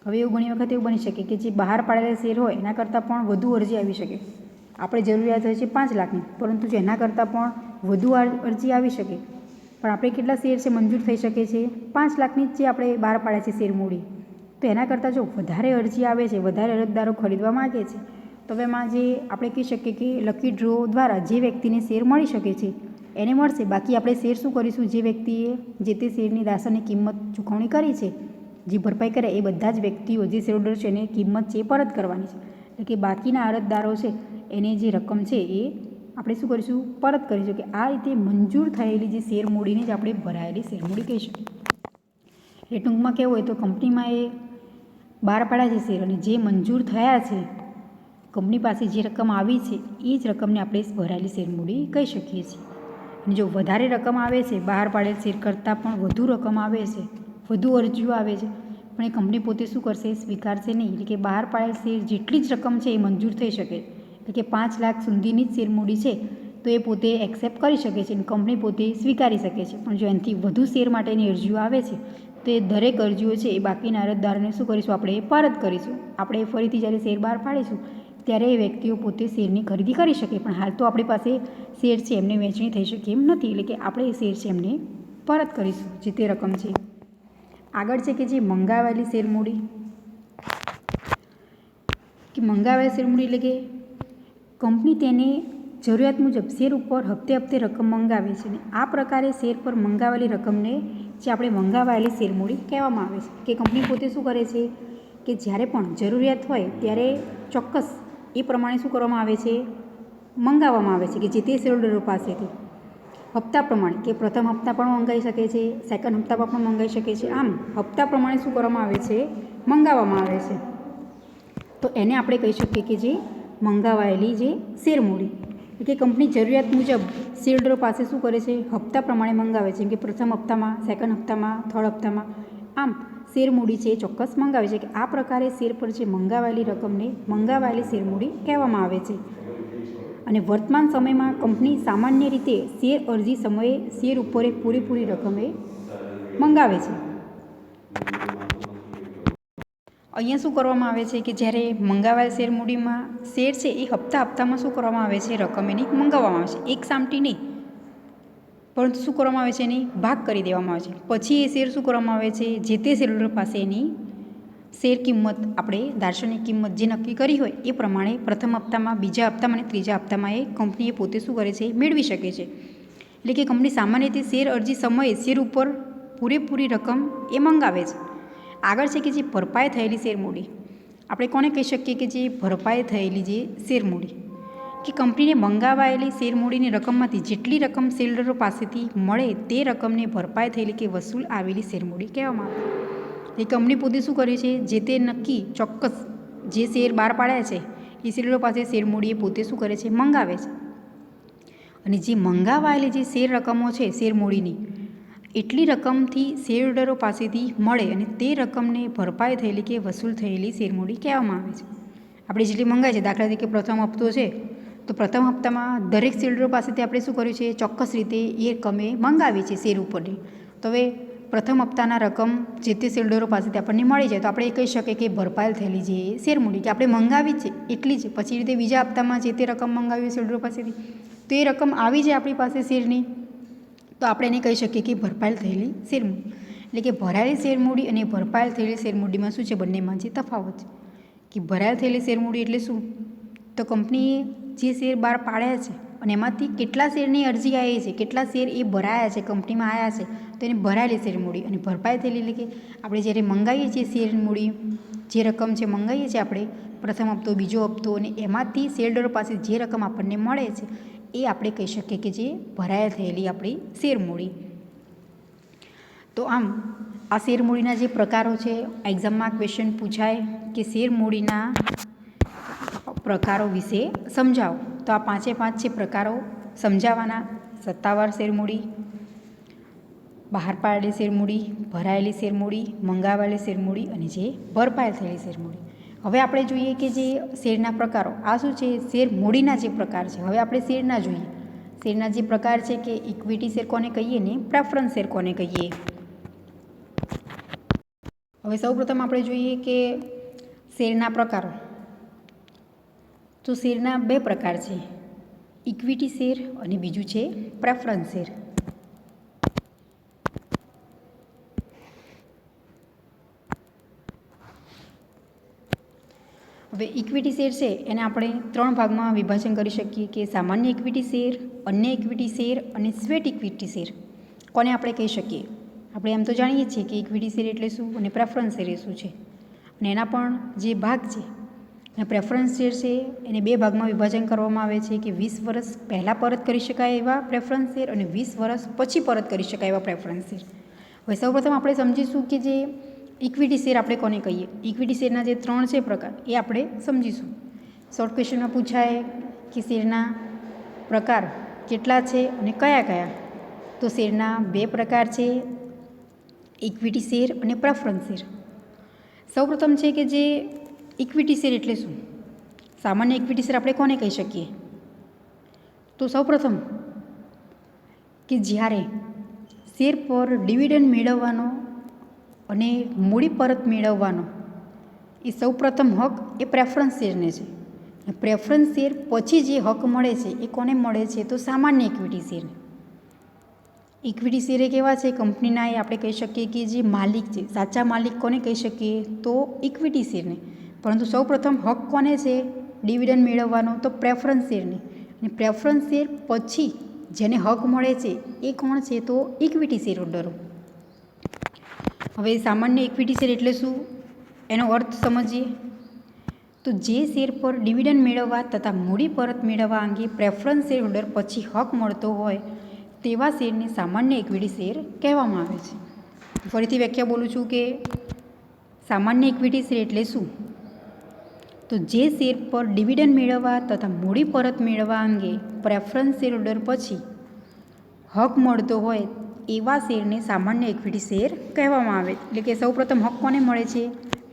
હવે એવું ઘણી વખત એવું બની શકે કે જે બહાર પાડેલા શેર હોય એના કરતાં પણ વધુ અરજી આવી શકે. આપણે જરૂરિયાત હોય છે 5 લાખની, પરંતુ જો એના કરતાં પણ વધુ અરજી આવી શકે, પણ આપણે કેટલા શેર છે મંજૂર થઈ શકે છે? 5 લાખની જ જે આપણે બહાર પાડ્યા છે શેરમૂડી. તો એના કરતાં જો વધારે અરજી આવે છે, વધારે અરજદારો ખરીદવા માગે છે, તો એમાં જે આપણે કહી શકીએ કે લકી ડ્રો દ્વારા જે વ્યક્તિને શેર મળી શકે છે એને મળશે. બાકી આપણે શેર શું કરીશું? જે વ્યક્તિએ જે તે શેરની રાશનની કિંમત ચૂકવણી કરી છે, જે ભરપાઈ કરે એ બધા જ વ્યક્તિઓ જે શેરહોલ્ડર છે એને કિંમત છે એ પરત કરવાની છે. એટલે કે બાકીના અરજદારો છે એને જે રકમ છે એ આપણે શું કરીશું? પરત કરીશું. કે આ રીતે મંજૂર થયેલી જે શેરમૂડીને જ આપણે ભરાયેલી શેરમૂડી કહી શકીએ. એ ટૂંકમાં કેવું હોય તો કંપનીમાં એ બહાર પાડ્યા છે શેર અને જે મંજૂર થયા છે, કંપની પાસે જે રકમ આવી છે એ જ રકમને આપણે ભરાયેલી શેર મૂડી કહી શકીએ છીએ. અને જો વધારે રકમ આવે છે, બહાર પાડેલ શેર કરતાં પણ વધુ રકમ આવે છે, વધુ અરજીઓ આવે છે, પણ એ કંપની પોતે શું કરશે, સ્વીકારશે નહીં. એટલે કે બહાર પાડેલ શેર જેટલી જ રકમ છે એ મંજૂર થઈ શકે, એટલે કે 5 લાખ સુધીની જ શેર મૂડી છે તો એ પોતે એક્સેપ્ટ કરી શકે છે અને કંપની પોતે સ્વીકારી શકે છે. પણ જો એનાથી વધુ શેર માટેની અરજીઓ આવે છે તો એ દરેક અરજીઓ છે એ બાકીના અરજદારોને શું કરીશું, આપણે પરત કરીશું. આપણે ફરીથી જ્યારે શેર બહાર પાડીશું ત્યારે એ વ્યક્તિઓ પોતે શેરની ખરીદી કરી શકે, પણ હાલ તો આપણી પાસે શેર છે એમને વહેંચણી થઈ શકે એમ નથી. એટલે કે આપણે એ શેર છે એમને પરત કરીશું જે તે રકમ છે. આગળ છે કે જે મંગાવેલી શેર મૂડી, કે મંગાવેલી શેર મૂડી એટલે કે કંપની તેને જરૂરિયાત મુજબ શેર ઉપર હપ્તે હપ્તે રકમ મંગાવે છે અને આ પ્રકારે શેર પર મંગાવેલી રકમને જે આપણે મંગાવાયેલી શેર મૂડી કહેવામાં આવે છે. કે કંપની પોતે શું કરે છે કે જ્યારે પણ જરૂરિયાત હોય ત્યારે ચોક્કસ એ પ્રમાણે શું કરવામાં આવે છે, મંગાવવામાં આવે છે કે જે તે શેરહોલ્ડરો પાસેથી હપ્તા પ્રમાણે, કે પ્રથમ હપ્તા પણ મંગાવી શકે છે, સેકન્ડ હપ્તા પર પણ મંગાવી શકે છે. આમ હપ્તા પ્રમાણે શું કરવામાં આવે છે, મંગાવવામાં આવે છે. તો એને આપણે કહી શકીએ કે જે મંગાવાયેલી જે શેર મૂડી, કે કંપની જરૂરિયાત મુજબ શેરહોલ્ડરો પાસે શું કરે છે, હપ્તા પ્રમાણે મંગાવે છે. જેમ કે પ્રથમ હપ્તામાં, સેકન્ડ હપ્તામાં, થર્ડ હપ્તામાં, આમ શેર મૂડી છે એ ચોક્કસ મંગાવે છે. કે આ પ્રકારે શેર પર જે મંગાવાયેલી રકમને મંગાવાયેલી શેર મૂડી કહેવામાં આવે છે. અને વર્તમાન સમયમાં કંપની સામાન્ય રીતે શેર અરજી સમયે શેર ઉપર પૂરેપૂરી રકમે મંગાવે છે. અહીંયા શું કરવામાં આવે છે કે જ્યારે મંગાવાયેલ શેર મૂડીમાં શેર છે એ હપ્તામાં શું કરવામાં આવે છે, રકમ એની મંગાવવામાં આવે છે. એક સામટી નહીં, પરંતુ શું કરવામાં આવે છે, એની ભાગ કરી દેવામાં આવે છે. પછી એ શેર શું કરવામાં આવે છે, જે તે શેરહોલ્ડર પાસે એની શેર કિંમત, આપણે દાર્શનિક કિંમત જે નક્કી કરી હોય એ પ્રમાણે પ્રથમ હપ્તામાં, બીજા હપ્તામાં અને ત્રીજા હપ્તામાં એ કંપનીએ પોતે શું કરે છે, મેળવી શકે છે. એટલે કે કંપની સામાન્ય રીતે શેર અરજી સમયે શેર ઉપર પૂરેપૂરી રકમ એ મંગાવે છે. આગળ છે કે જે ભરપાઈ થયેલી શેર મૂડી, આપણે કોને કહી શકીએ કે જે ભરપાઈ થયેલી જે શેર મૂડી, કે કંપનીને મંગાવાયેલી શેર મૂડીની રકમમાંથી જેટલી રકમ શેરહોલ્ડરો પાસેથી મળે તે રકમને ભરપાઈ થયેલી કે વસૂલ આવેલી શેર મૂડી કહેવામાં આવે છે. એ કંપની પોતે શું કરે છે, જે તે નક્કી ચોક્કસ જે શેર બહાર પાડ્યા છે એ શેરહોલ્ડરો પાસે શેર મૂડી એ પોતે શું કરે છે, મંગાવે છે. અને જે મંગાવાયેલી જે શેર રકમો છે શેર મૂડીની, એટલી રકમથી શેરહોલ્ડરો પાસેથી મળે અને તે રકમને ભરપાઈ થયેલી કે વસૂલ થયેલી શેર મૂડી કહેવામાં આવે છે. આપણે જેટલી મંગાવી છે, દાખલા તરીકે પ્રથમ હપ્તો છે તો પ્રથમ હપ્તામાં દરેક શેરહોલ્ડરો પાસેથી આપણે શું કર્યું છે, ચોક્કસ રીતે એ રકમે મંગાવી છે શેર ઉપરની. તો હવે પ્રથમ હપ્તાના રકમ જે તે શેરહોલ્ડરો પાસેથી આપણને મળી જાય તો આપણે એ કહી શકીએ કે ભરપાઈ થયેલી જે શેર મૂડી, કે આપણે મંગાવી છે એટલી જ. પછી રીતે બીજા હપ્તામાં જે તે રકમ મંગાવી શેરહોલ્ડરો પાસેથી તો એ રકમ આવી જાય આપણી પાસે શેરની, તો આપણે એને કહી શકીએ કે ભરપાઈ થયેલી શેર મૂડી. એટલે કે ભરાયેલી શેર મૂડી અને ભરપાઈ થયેલી શેર મૂડીમાં શું છે, બંનેમાં જે તફાવત છે. કે ભરાયેલ થયેલી શેર મૂડી એટલે શું, તો કંપનીએ જે શેર બહાર પાડ્યા છે અને એમાંથી કેટલા શેરની અરજી આવી છે, કેટલા શેર એ ભરાયા છે, કંપનીમાં આવ્યા છે, તો એને ભરાયેલી શેર મૂડી. અને ભરપાઈ થયેલી એટલે કે આપણે જ્યારે મંગાવીએ છીએ શેર મૂડી, જે રકમ છે મંગાવીએ છીએ આપણે પ્રથમ હપ્તો, બીજો હપ્તો, અને એમાંથી શેરહોલ્ડરો પાસે જે રકમ આપણને મળે છે એ આપણે કહી શકીએ કે જે ભરાયેલ થયેલી આપણી શેર મૂડી. તો આમ આ શેર મૂડીના જે પ્રકારો છે, એક્ઝામમાં ક્વેશ્ચન પૂછાય કે શેર મૂડીના પ્રકારો વિશે સમજાવો, તો આ 5 છે પ્રકારો સમજાવવાના. સત્તાવાર શેર મૂડી, બહાર પાડેલી શેર મૂડી, ભરાયેલી શેર મૂડી, મંગાવેલી શેર મૂડી અને જે ભરપાઈ થયેલી શેર મૂડી. હવે આપણે જોઈએ કે જે શેરના પ્રકારો, આ શું છે, શેર મૂડીના જે પ્રકાર છે. હવે આપણે શેરના જોઈએ, શેરના જે પ્રકાર છે કે ઇક્વિટી શેર કોને કહીએ ને પ્રેફરન્સ શેર કોને કહીએ. હવે સૌપ્રથમ આપણે જોઈએ કે શેરના પ્રકારો. તો શેરના 2 પ્રકાર છે, ઇક્વિટી શેર અને બીજું છે પ્રેફરન્સ શેર. હવે ઇક્વિટી શેર છે એને આપણે 3 ભાગમાં વિભાજન કરી શકીએ કે સામાન્ય ઇક્વિટી શેર, અન્ય ઇક્વિટી શેર અને સ્વેટ ઇક્વિટી શેર કોને આપણે કહી શકીએ. આપણે એમ તો જાણીએ છીએ કે ઇક્વિટી શેર એટલે શું અને પ્રેફરન્સ શેર એ શું છે, અને એના પણ જે ભાગ છે અને પ્રેફરન્સ શેર છે એને 2 ભાગમાં વિભાજન કરવામાં આવે છે કે 20 વર્ષ પહેલાં પરત કરી શકાય એવા પ્રેફરન્સ શેર અને 20 વર્ષ પછી પરત કરી શકાય એવા પ્રેફરન્સ શેર. હવે સૌપ્રથમ આપણે સમજીશું કે જે ઇક્વિટી શેર આપણે કોને કહીએ. ઇક્વિટી શેરના જે 3 છે પ્રકાર એ આપણે સમજીશું. શોર્ટ ક્વેશ્ચનમાં પૂછાય કે શેરના પ્રકાર કેટલા છે અને કયા કયા. તો શેરના 2 પ્રકાર છે, ઇક્વિટી શેર અને પ્રેફરન્સ શેર. સૌપ્રથમ છે કે જે ઇક્વિટી શેર એટલે શું? સામાન્ય ઇક્વિટી શેર આપણે કોને કહી શકીએ? તો સૌપ્રથમ કે જ્યારે શેર પર ડિવિડન્ડ મેળવવાનો અને મૂડી પરત મેળવવાનો એ સૌપ્રથમ હક એ પ્રેફરન્સ શેરને છે. પ્રેફરન્સ શેર પછી જે હક મળે છે એ કોને મળે છે? તો સામાન્ય ઇક્વિટી શેરને. ઇક્વિટી શેર એ કેવા છે? કંપનીના એ આપણે કહી શકીએ કે જે માલિક છે, સાચા માલિક કોને કહી શકીએ? તો ઇક્વિટી શેરને. પરંતુ સૌપ્રથમ હક કોને છે ડિવિડન્ડ મેળવવાનો? તો પ્રેફરન્સ શેરને. અને પ્રેફરન્સ શેર પછી જેને હક મળે છે એ કોણ છે? તો ઇક્વિટી શેર હોલ્ડરો. હવે સામાન્ય ઇક્વિટી શેર એટલે શું એનો અર્થ સમજીએ. તો જે શેર પર ડિવિડન્ડ મેળવવા તથા મૂડી પરત મેળવવા અંગે પ્રેફરન્સ શેર હોલ્ડર પછી હક મળતો હોય તેવા શેરને સામાન્ય ઇક્વિટી શેર કહેવામાં આવે છે. ફરીથી વ્યાખ્યા બોલું છું કે સામાન્ય ઇક્વિટી શેર એટલે શું? તો જે શેર પર ડિવિડન્ડ મેળવવા તથા મૂડી પરત મેળવવા અંગે પ્રેફરન્સ શેર હોલ્ડર પછી હક મળતો હોય એવા શેરને સામાન્ય ઇક્વિટી શેર કહેવામાં આવે. એટલે કે સૌપ્રથમ હક કોને મળે છે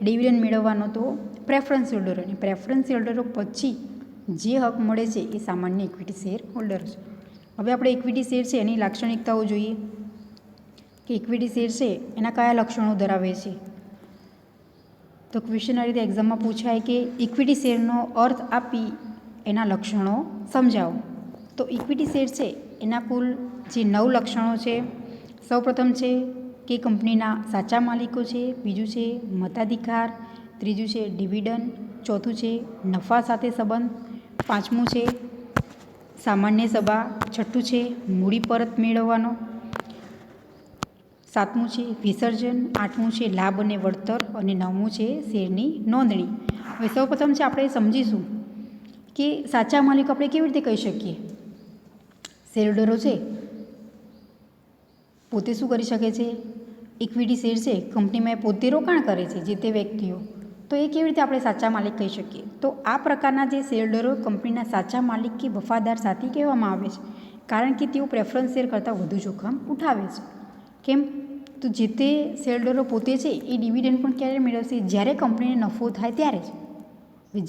ડિવિડન્ડ મેળવવાનો? તો પ્રેફરન્સ હોલ્ડરોને. પ્રેફરન્સ હોલ્ડરો પછી જે હક મળે છે એ સામાન્ય ઇક્વિટી શેર હોલ્ડર છે. હવે આપણે ઇક્વિટી શેર છે એની લાક્ષણિકતાઓ જોઈએ કે ઇક્વિટી શેર છે એના કયા લક્ષણો ધરાવે છે. તો ક્વેશ્ચન આ રીતે એક્ઝામમાં પૂછાય કે ઇક્વિટી શેરનો અર્થ આપી એના લક્ષણો સમજાવો. તો ઇક્વિટી શેર છે એના કુલ જે 9 લક્ષણો છે. સૌપ્રથમ છે કે કંપનીના સાચા માલિકો છે, બીજું છે મતાધિકાર, ત્રીજું છે ડિવિડન્ડ, ચોથું છે નફા સાથે સંબંધ, પાંચમું છે સામાન્ય સભા, છઠ્ઠું છે મૂડી પરત મેળવવાનો, સાતમું છે વિસર્જન, આઠમું છે લાભ અને વળતર અને નવમું છે શેરની નોંધણી. હવે સૌપ્રથમ છે આપણે સમજીશું કે સાચા માલિકો આપણે કેવી રીતે કહી શકીએ. શેરહોલ્ડરો છે પોતે શું કરી શકે છે? ઇક્વિટી શેર છે કંપનીમાં પોતે રોકાણ કરે છે જે તે વ્યક્તિઓ. તો એ કેવી રીતે આપણે સાચા માલિક કહી શકીએ? તો આ પ્રકારના જે શેરહોલ્ડરો કંપનીના સાચા માલિક કે વફાદાર સાથી કહેવામાં આવે છે, કારણ કે તેઓ પ્રેફરન્સ શેર કરતાં વધુ જોખમ ઉઠાવે છે. કેમ? તો જે તે શેરહોલ્ડરો પોતે છે એ ડિવિડન્ડ પણ ક્યારે મેળવશે? જ્યારે કંપનીને નફો થાય ત્યારે જ.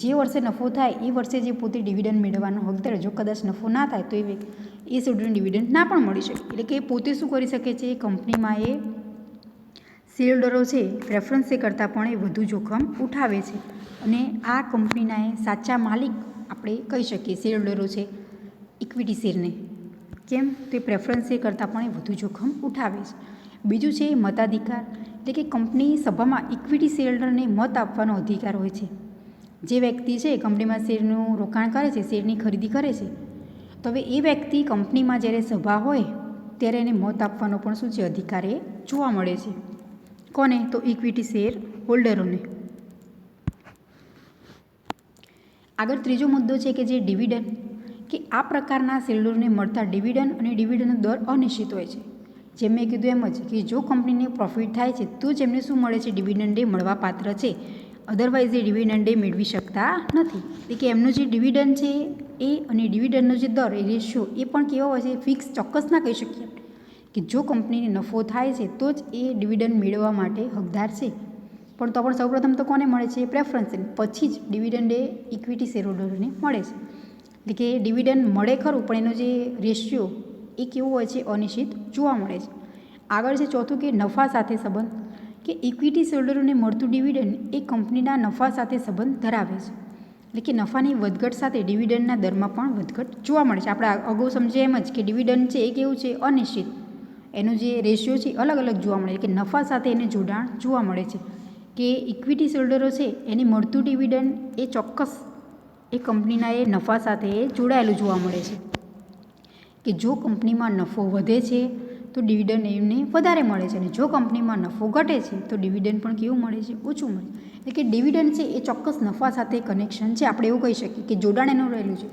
જે વર્ષે નફો થાય એ વર્ષે જે પોતે ડિવિડન્ડ મેળવવાનો હકદાર. જો કદાચ નફો ના થાય તો એ શેરહોલ્ડરને ડિવિડન્ડ ના પણ મળી શકે. એટલે કે પોતે શું કરી શકે છે? કંપનીમાં એ શેરહોલ્ડરો છે પ્રેફરન્સ શેર કરતાં પણ એ વધુ જોખમ ઉઠાવે છે. અને આ કંપનીના એ સાચા માલિક આપણે કહી શકીએ શેરહોલ્ડરો છે ઇક્વિટી શેરને. કેમ? તો એ પ્રેફરન્સ શેર કરતાં પણ એ વધુ જોખમ ઉઠાવે છે. બીજું છે મતાધિકાર. એટલે કે કંપની સભામાં ઇક્વિટી શેરહોલ્ડરને મત આપવાનો અધિકાર હોય છે. જે વ્યક્તિ છે કંપનીમાં શેરનું રોકાણ કરે છે, શેરની ખરીદી કરે છે, તો હવે એ વ્યક્તિ કંપનીમાં જ્યારે સભા હોય ત્યારે એને મત આપવાનો પણ શું છે? અધિકાર એ જોવા મળે છે. કોને? તો ઇક્વિટી શેર હોલ્ડરોને. આગળ ત્રીજો મુદ્દો છે કે જે ડિવિડન્ડ, કે આ પ્રકારના શેરહોલ્ડરને મળતા ડિવિડન્ડ અને ડિવિડન્ડનો દર અનિશ્ચિત હોય છે. જેમ મેં કીધું એમ જ કે જો કંપનીને પ્રોફિટ થાય છે તો જ એમને શું મળે છે? ડિવિડન્ડ એ મળવા પાત્ર છે. અધરવાઇઝ એ ડિવિડન્ડ એ મેળવી શકતા નથી. એટલે કે એમનો જે ડિવિડન્ડ છે એ અને ડિવિડન્ડનો જે દર એ રેશિયો એ પણ કેવો હોય છે? ફિક્સ, ચોક્કસ ના કહી શકીએ કે જો કંપનીને નફો થાય છે તો જ એ ડિવિડન્ડ મેળવવા માટે હકદાર છે. પણ તો પણ સૌપ્રથમ તો કોને મળે છે? પ્રેફરન્સ. પછી જ ડિવિડન્ડ એ ઇક્વિટી શેરહોલ્ડરોને મળે છે. એટલે કે ડિવિડન્ડ મળે ખરું પણ એનો જે રેશિયો એ કેવો હોય છે? અનિશ્ચિત જોવા મળે છે. આગળ છે ચોથું કે નફા સાથે સંબંધ, કે ઇક્વિટી શેરહોલ્ડરોને મળતું ડિવિડન્ડ એ કંપનીના નફા સાથે સંબંધ ધરાવે છે. એટલે કે નફાની વધઘટ સાથે ડિવિડન્ડના દરમાં પણ વધઘટ જોવા મળે છે. આપણે અગાઉ સમજીએ એમ જ કે ડિવિડન્ડ છે એ કેવું છે? અનિશ્ચિત. એનો જે રેશિયો છે અલગ અલગ જોવા મળે છે. કે નફા સાથે એને જોડાણ જોવા મળે છે. કે ઇક્વિટી શેરહોલ્ડરો છે એને મળતું ડિવિડન્ડ એ ચોક્કસ એ કંપનીના એ નફા સાથે જોડાયેલું જોવા મળે છે. કે જો કંપનીમાં નફો વધે છે તો ડિવિડન્ડ એમને વધારે મળે છે, અને જો કંપનીમાં નફો ઘટે છે તો ડિવિડન્ડ પણ કેવું મળે છે? ઓછું મળે છે. એટલે કે ડિવિડન્ડ છે એ ચોક્કસ નફા સાથે કનેક્શન છે. આપણે એવું કહી શકીએ કે જોડાણ એનું રહેલું છે.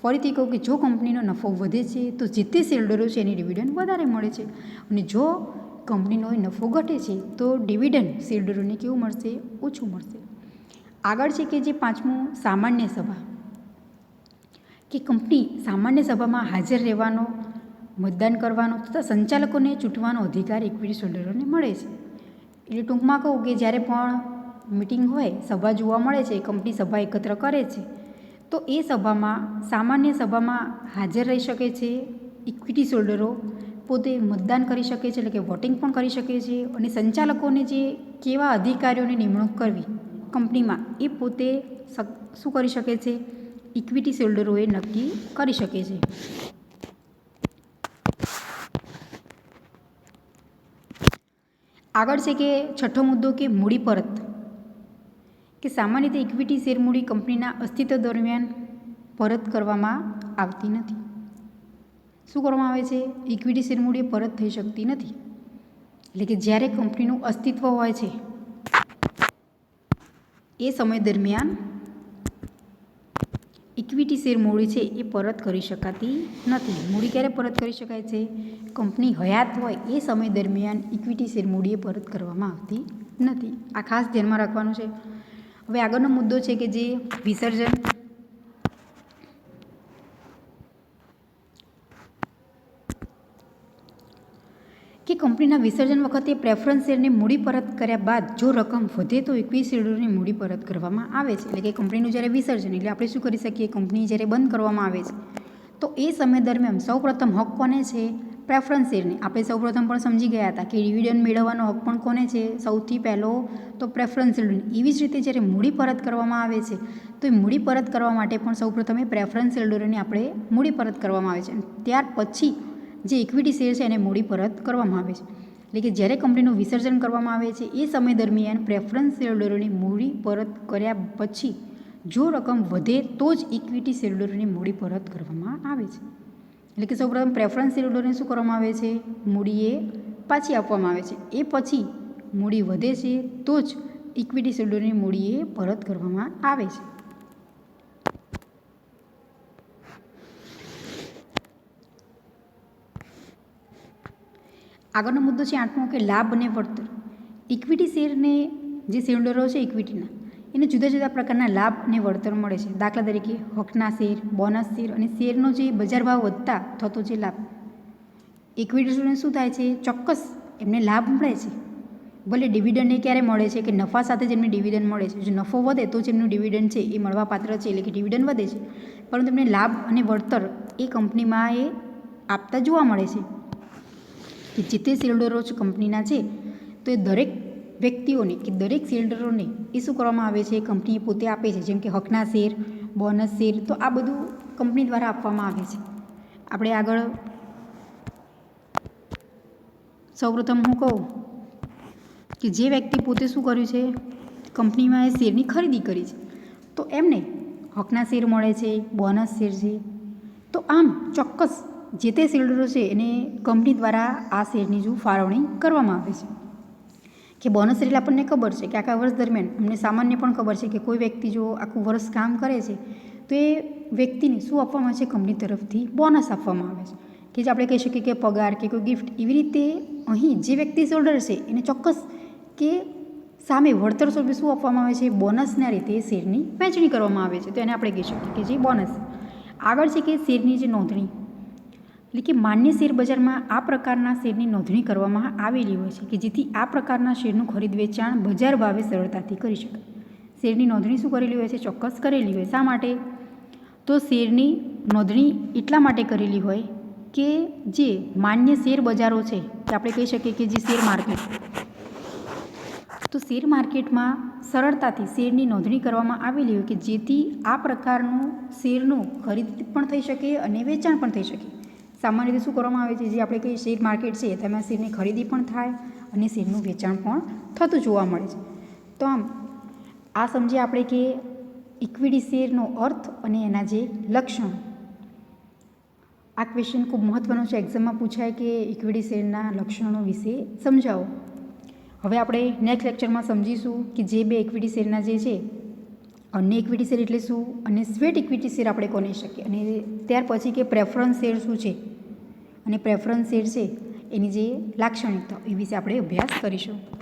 ફરીથી કહું કે જો કંપનીનો નફો વધે છે તો જે તે શેરહોલ્ડરો છે એની ડિવિડન્ડ વધારે મળે છે, અને જો કંપનીનો નફો ઘટે છે તો ડિવિડન્ડ શેરહોલ્ડરોને કેવું મળશે? ઓછું મળશે. આગળ છે કે જે પાંચમું સામાન્ય સભા, કે કંપની સામાન્ય સભામાં હાજર રહેવાનો, મતદાન કરવાનો તથા સંચાલકોને ચૂંટવાનો અધિકાર ઇક્વિટી હોલ્ડરોને મળે છે. એટલે ટૂંકમાં કહું કે જ્યારે પણ મિટિંગ હોય, સભા જોવા મળે છે, કંપની સભા એકત્ર કરે છે, તો એ સભામાં સામાન્ય સભામાં હાજર રહી શકે છે. ઇક્વિટી હોલ્ડરો પોતે મતદાન કરી શકે છે, એટલે કે વોટિંગ પણ કરી શકે છે. અને સંચાલકોને જે કેવા અધિકારીઓની નિમણૂક કરવી કંપનીમાં, એ પોતે શું કરી શકે છે? ઇક્વિટી હોલ્ડરોએ નક્કી કરી શકે છે. આગળ છે કે છઠ્ઠો મુદ્દો કે મૂડી પરત, કે સામાન્ય રીતે ઇક્વિટી શેર મૂડી કંપનીના અસ્તિત્વ દરમિયાન પરત કરવામાં આવતી નથી. શું કરવામાં આવે છે? ઇક્વિટી શેર મૂડી પરત થઈ શકતી નથી. એટલે કે જ્યારે કંપનીનું અસ્તિત્વ હોય છે એ સમય દરમિયાન ઇક્વિટી શેર મૂડી છે એ પરત કરી શકાતી નથી. મૂડી ક્યારે પરત કરી શકાય છે? કંપની હયાત હોય એ સમય દરમિયાન ઇક્વિટી શેર મૂડી એ પરત કરવામાં આવતી નથી. આ ખાસ ધ્યાનમાં રાખવાનું છે. હવે આગળનો મુદ્દો છે કે જે વિસર્જન, કે કંપનીના વિસર્જન વખતે પ્રેફરન્સ શેરને મૂડી પરત કર્યા બાદ જો રકમ વધે તો ઇક્વિટી શેરહોલ્ડરોને મૂડી પરત કરવામાં આવે છે. એટલે કે કંપનીનું જ્યારે વિસર્જન, એટલે આપણે શું કરી શકીએ? કંપની જ્યારે બંધ કરવામાં આવે છે તો એ સમય દરમિયાન સૌપ્રથમ હક કોને છે? પ્રેફરન્સ શેરને. આપણે સૌપ્રથમ પણ સમજી ગયા હતા કે ડિવિડન્ડ મેળવવાનો હક પણ કોને છે? સૌથી પહેલો તો પ્રેફરન્સ શેરહોલ્ડરને. એવી જ રીતે જ્યારે મૂડી પરત કરવામાં આવે છે તો એ મૂડી પરત કરવા માટે પણ સૌપ્રથમ એ પ્રેફરન્સ શેરહોલ્ડરોને આપણે મૂડી પરત કરવામાં આવે છે. ત્યાર પછી જે ઇક્વિટી શેર છે એને મૂડી પરત કરવામાં આવે છે. એટલે કે જ્યારે કંપનીનું વિસર્જન કરવામાં આવે છે એ સમય દરમિયાન પ્રેફરન્સ શેરહોલ્ડરોની મૂડી પરત કર્યા પછી જો રકમ વધે તો જ ઇક્વિટી શેરહોલ્ડરોની મૂડી પરત કરવામાં આવે છે. એટલે કે સૌપ્રથમ પ્રેફરન્સ શેરહોલ્ડરોને શું કરવામાં આવે છે? મૂડી એ પાછી આપવામાં આવે છે. એ પછી મૂડી વધે છે તો જ ઇક્વિટી શેરહોલ્ડરોની મૂડી એ પરત કરવામાં આવે છે. આગળનો મુદ્દો છે આઠમો કે લાભ અને વળતર. ઇક્વિટી શેરને જે શેરહોલ્ડરો છે ઇક્વિટીના, એને જુદા જુદા પ્રકારના લાભ અને વળતર મળે છે. દાખલા તરીકે હકના શેર, બોનસ શેર અને શેરનો જે બજાર ભાવ વધતા થતો જે લાભ. ઇક્વિટી શેરને શું થાય છે? ચોક્કસ એમને લાભ મળે છે. ભલે ડિવિડન્ડ એ ક્યારે મળે છે? કે નફા સાથે જેમને ડિવિડન્ડ મળે છે. જો નફો વધે તો જ એમનું ડિવિડન્ડ છે એ મળવાપાત્ર છે, એટલે કે ડિવિડન્ડ વધે છે. પરંતુ એમને લાભ અને વળતર એ કંપનીમાં એ આપતા જોવા મળે છે. કે જે તે શેરહોલ્ડરો કંપનીના છે તો એ દરેક વ્યક્તિઓને કે દરેક શેરહોલ્ડરોને એ શું કરવામાં આવે છે? કંપની પોતે આપે છે. જેમ કે હકના શેર, બોનસ શેર, તો આ બધું કંપની દ્વારા આપવામાં આવે છે. આપણે આગળ સૌપ્રથમ હું કહું કે જે વ્યક્તિ પોતે શું કર્યું છે? કંપનીમાં એ શેરની ખરીદી કરી છે તો એમને હકના શેર મળે છે, બોનસ શેર છે. તો આમ ચોક્કસ જે તે શેરહોલ્ડરો છે એને કંપની દ્વારા આ શેરની જો ફાળવણી કરવામાં આવે છે. કે બોનસ શેર એટલે આપણને ખબર છે કે આખા વર્ષ દરમિયાન અમને સામાન્ય પણ ખબર છે કે કોઈ વ્યક્તિ જો આખું વર્ષ કામ કરે છે તો એ વ્યક્તિને શું આપવામાં આવે છે? કંપની તરફથી બોનસ આપવામાં આવે છે. કે જે આપણે કહી શકીએ કે પગાર કે કોઈ ગિફ્ટ. એવી રીતે અહીં જે વ્યક્તિ શેરહોલ્ડર છે એને ચોક્કસ કે સામે વળતર સ્વરૂપે શું આપવામાં આવે છે? બોનસના રીતે શેરની વહેંચણી કરવામાં આવે છે. તો એને આપણે કહી શકીએ કે જે બોનસ. આગળ છે કે શેરની જે નોંધણી, એટલે કે માન્ય શેર બજારમાં આ પ્રકારના શેરની નોંધણી કરવામાં આવેલી હોય છે કે જેથી આ પ્રકારના શેરનું ખરીદ વેચાણ બજાર ભાવે સરળતાથી કરી શકાય. શેરની નોંધણી શું કરેલી હોય છે? ચોક્કસ કરેલી હોય. શા માટે? તો શેરની નોંધણી એટલા માટે કરેલી હોય કે જે માન્ય શેર બજારો છે કે આપણે કહી શકીએ કે જે શેર માર્કેટ, તો શેર માર્કેટમાં સરળતાથી શેરની નોંધણી કરવામાં આવેલી હોય કે જેથી આ પ્રકારનું શેરનું ખરીદ પણ થઈ શકે અને વેચાણ પણ થઈ શકે. સામાન્ય રીતે શું કરવામાં આવે છે? જે આપણે કહીએ શેર માર્કેટ છે તેમાં શેરની ખરીદી પણ થાય અને શેરનું વેચાણ પણ થતું જોવા મળે છે. તો આમ આ સમજીએ આપણે કે ઇક્વિટી શેરનો અર્થ અને એના જે લક્ષણો. આ ક્વેશ્ચન ખૂબ મહત્ત્વનો છે, એક્ઝામમાં પૂછાય કે ઇક્વિટી શેરના લક્ષણો વિશે સમજાવો. હવે આપણે નેક્સ્ટ લેક્ચરમાં સમજીશું કે જે બે ઇક્વિટી શેરના જે છે, અન્ય ઇક્વિટી શેર એટલે શું અને સ્વેટ ઇક્વિટી શેર આપણે કોને શકીએ, અને ત્યાર પછી કે પ્રેફરન્સ શેર શું છે અને પ્રેફરન્સ શેર છે એની જે લાક્ષણિકતાઓ એ વિશે આપણે અભ્યાસ કરીશું.